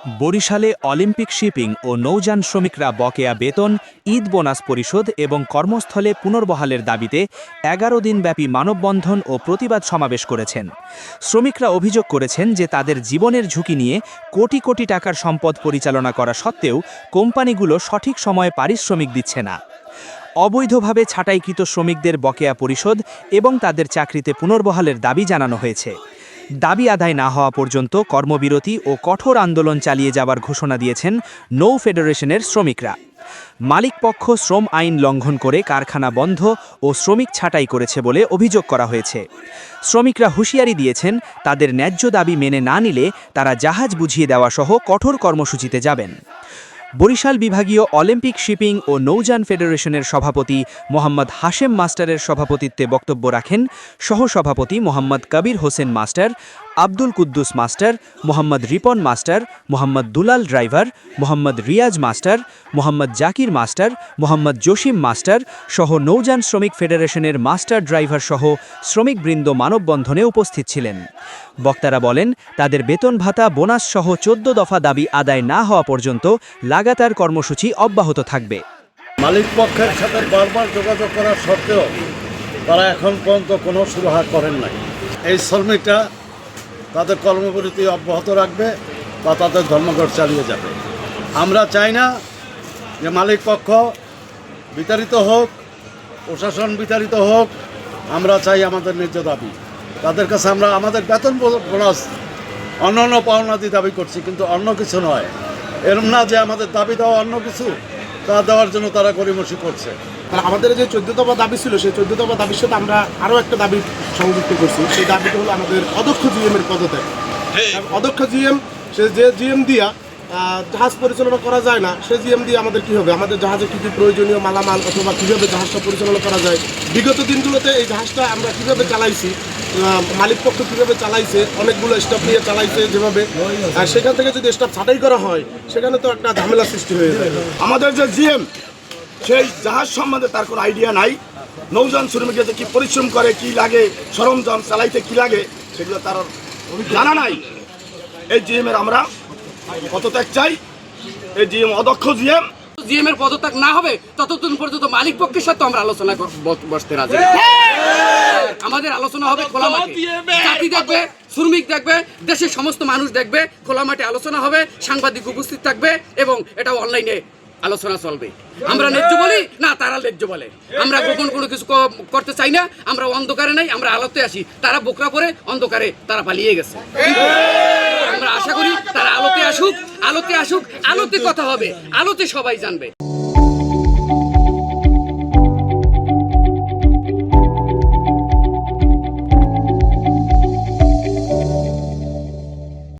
বরিশালে Olympic shipping ও নৌযান শ্রমিকরা বকেয়া বেতন, ঈদ বোনাস পরিশোধ এবং কর্মস্থলে পুনর্বহালের দাবিতে ১১ দিনব্যাপী মানববন্ধন ও প্রতিবাদ সমাবেশ করেছেন। শ্রমিকরা অভিযোগ করেছেন যে তাদের জীবনের ঝুঁকি নিয়ে কোটি কোটি টাকার সম্পদ পরিচালনা করা সত্ত্বেও কোম্পানিগুলো সঠিক সময়ে পারিশ্রমিক দিচ্ছে না। অবৈধভাবে ছাঁটাইকৃত শ্রমিকদের বকেয়া পরিশোধ এবং তাদের চাকরিতে পুনর্বহালের দাবি জানানো হয়েছে। দাবি আদায় না হওয়া পর্যন্ত কর্মবিরতি ও কঠোর আন্দোলন চালিয়ে যাবার ঘোষণা দিয়েছেন নৌ ফেডারেশনের শ্রমিকরা। মালিকপক্ষ শ্রম আইন লঙ্ঘন করে কারখানা বন্ধ ও শ্রমিক ছাঁটাই করেছে বলে অভিযোগ করা হয়েছে। শ্রমিকরা হুঁশিয়ারি দিয়েছেন, তাদের ন্যায্য দাবি মেনে না নিলে তারা জাহাজ বুঝিয়ে দেওয়া সহ কঠোর কর্মসূচিতে যাবেন। বরিশাল বিভাগীয় অলিম্পিক শিপিং ও নৌযান ফেডারেশনের সভাপতি মোহাম্মদ হাশেম মাস্টারের সভাপতিত্বে বক্তব্য রাখেন সহসভাপতি Mohammad Kabir Hossain master, Abdul Kuddus master, Mohammad Ripon master, Mohammad Dulal driver, Mohammad Riaz master, Mohammad Zakir master, Mohammad Jashim master সহ নৌযান শ্রমিক ফেডারেশনের মাস্টার ড্রাইভার সহ শ্রমিকবৃন্দ মানববন্ধনে উপস্থিত ছিলেন। বক্তারা বলেন, তাদের বেতন ভাতা, বোনাস সহ ১৪ দফা দাবি আদায় না হওয়া পর্যন্ত লাগাতার কর্মসূচি অব্যাহত থাকবে। মালিক পক্ষের সাথে বারবার যোগাযোগ করার সত্ত্বেও তারা এখন পর্যন্ত কোনো সুরাহা করেন নাই। এই শ্রমিকরা তাদের কর্মবিরতি অব্যাহত রাখবে বা তাদের ধর্মঘট চালিয়ে যাবে। আমরা চাই না যে মালিক পক্ষ বিতাড়িত হোক, প্রশাসন বিতাড়িত হোক। আমরা চাই আমাদের ন্যায্য দাবি। তাদের কাছে আমরা আমাদের বেতন বোনাস অন্য পাওনাদি দাবি করছি, কিন্তু অন্য কিছু নয়। এরম না যে আমাদের দাবি দেওয়া অন্য কিছু, তা দেওয়ার জন্য তারা গড়িমসি করছে। আমাদের যে ১৪ দফা দাবি ছিল, সেই ১৪ দফা দাবির সাথে আমরা আরও একটা দাবি সংযুক্ত করছি। সেই দাবিটা হলো আমাদের অদক্ষ জিএমের পদত্যাগ। অদক্ষ জিএম, সে যে জিএম দিয়া জাহাজ পরিচালনা করা যায় না, সে জিএম দিয়ে আমাদের কী হবে, আমাদের জাহাজে কী কী প্রয়োজনীয় মালামাল অথবা কীভাবে জাহাজটা পরিচালনা করা যায়, বিগত দিনগুলোতে এই জাহাজটা আমরা কীভাবে চালাইছি, মালিকপক্ষ কীভাবে চালাইছে, অনেকগুলো স্টাফ নিয়ে চালাইছে যেভাবে, আর সেখান থেকে যদি স্টাফ ছাঁটাই করা হয় সেখানে তো একটা ঝামেলা সৃষ্টি হয়ে যায়। আমাদের যে জিএম, সেই জাহাজ সম্বন্ধে তার কোনো আইডিয়া নাই। নৌযান শ্রমিকরা যে কী পরিশ্রম করে, কি লাগে, সরঞ্জাম চালাইতে কি লাগে, সেগুলো তার জানা নাই। এই জিএমের আমরা পদত্যাগ চাই। এই জিএম অদক্ষ জিএম। জিএমের পদত্যাগ না হবে ততদিন পর্যন্ত মালিক পক্ষের সাথে আমরা আলোচনা বসতে রাজি। আমাদের আলোচনা হবে খোলা মাঠে, জাতি দেখবে, শ্রমিক দেখবে, দেশের সমস্ত মানুষ দেখবে, খোলা মাঠে আলোচনা হবে, সাংবাদিক উপস্থিত থাকবে এবং এটা অনলাইনে আলোচনা চলবে। আমরা ন্যায্য বলি না, তারা ন্যায্য বলে। আমরা গোপন কোনো কিছু করতে চাই না। আমরা অন্ধকারে নাই, আমরা আলোতে আসি। তারা বোকরা পরে অন্ধকারে তারা পালিয়ে গেছে। আমরা আশা করি তারা আলোতে আসুক, আলোতে কথা হবে, আলোতে সবাই জানবে।